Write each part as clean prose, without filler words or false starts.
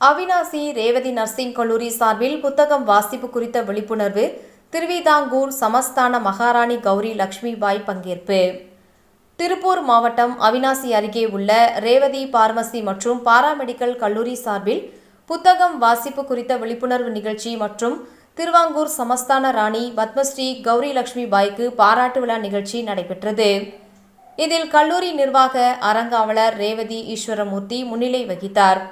Avinashi Revathi nursing கல்லூரி சார்பில் புத்தகம் வாசிப்பு குறித்த விழிப்புணர்வு. திருவிதாங்கூர் சமஸ்தான மகாராணி கௌரி லட்சுமிபாய் பங்கேற்பு. திருப்பூர் மாவட்டம் அவினாசி அருகே உள்ள ரேவதி பார்மசி மற்றும் பாராமெடிக்கல் கல்லூரி சார்பில் புத்தகம் வாசிப்பு குறித்த விழிப்புணர்வு நிகழ்ச்சி மற்றும் திருவாங்கூர் சமஸ்தான ராணி பத்மஸ்ரீ கௌரி லட்சுமிபாய்க்கு பாராட்டு விழா நிகழ்ச்சி நடைபெற்றது. இதில் கல்லூரி நிர்வாக அறங்காவலர் ரேவதி ஈஸ்வரமூர்த்தி முன்னிலை வகித்தார்.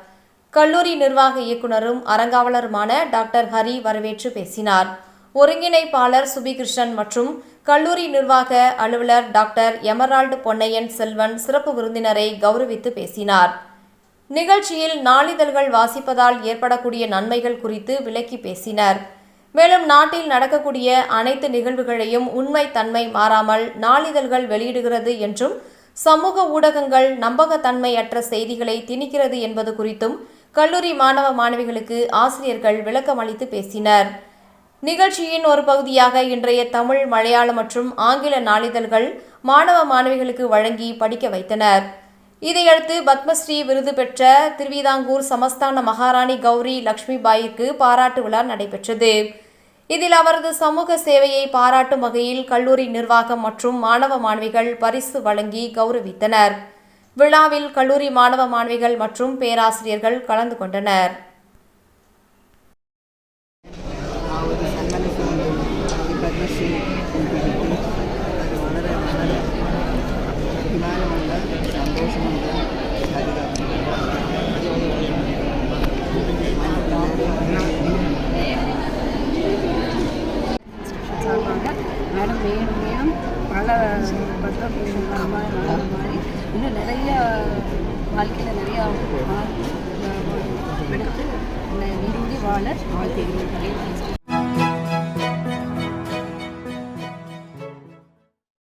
கல்லூரி நிர்வாக இயக்குநரும் அறங்காவலருமான டாக்டர் ஹரி வரவேற்று பேசினார். ஒருங்கிணைப்பாளர் சுபிகிருஷ்ணன் மற்றும் கல்லூரி நிர்வாக அலுவலர் டாக்டர் எமரால்டு பொன்னையன் செல்வன் சிறப்பு விருந்தினரை கௌரவித்து பேசினார். நிகழ்ச்சியில் நாளிதழ்கள் வாசிப்பதால் ஏற்படக்கூடிய நன்மைகள் குறித்து விளக்கி பேசினர். மேலும் நாட்டில் நடக்கக்கூடிய அனைத்து நிகழ்வுகளையும் உண்மை தன்மை மாறாமல் நாளிதழ்கள் வெளியிடுகிறது என்றும் சமூக ஊடகங்கள் நம்பகத்தன்மையற்ற செய்திகளை திணிக்கிறது என்பது குறித்தும் கல்லூரி மாணவ மாணவிகளுக்கு ஆசிரியர்கள் விளக்கம் அளித்து பேசினர். நிகழ்ச்சியின் ஒரு பகுதியாக இன்றைய தமிழ், மலையாளம் மற்றும் ஆங்கில நாளிதழ்கள் மாணவ மாணவிகளுக்கு வழங்கி படிக்க வைத்தனர். இதையடுத்து பத்மஸ்ரீ விருது பெற்ற திருவிதாங்கூர் சமஸ்தான மகாராணி கௌரி லட்சுமிபாயிற்கு பாராட்டு விழா நடைபெற்றது. இதில் அவரது சமூக சேவையை பாராட்டும் வகையில் கல்லூரி நிர்வாகம் மற்றும் மாணவ மாணவிகள் பரிசு வழங்கி கௌரவித்தனர். விழாவில் கல்லூரி மாணவ மாணவிகள் மற்றும் பேராசிரியர்கள் கலந்து கொண்டனர். மேடம் மேலும் பல புத்தகம் மாதிரி இன்னும் நிறைய வாழ்க்கையில் நிறையா எடுத்து விரும்பி வாழ வாழ்க்கை.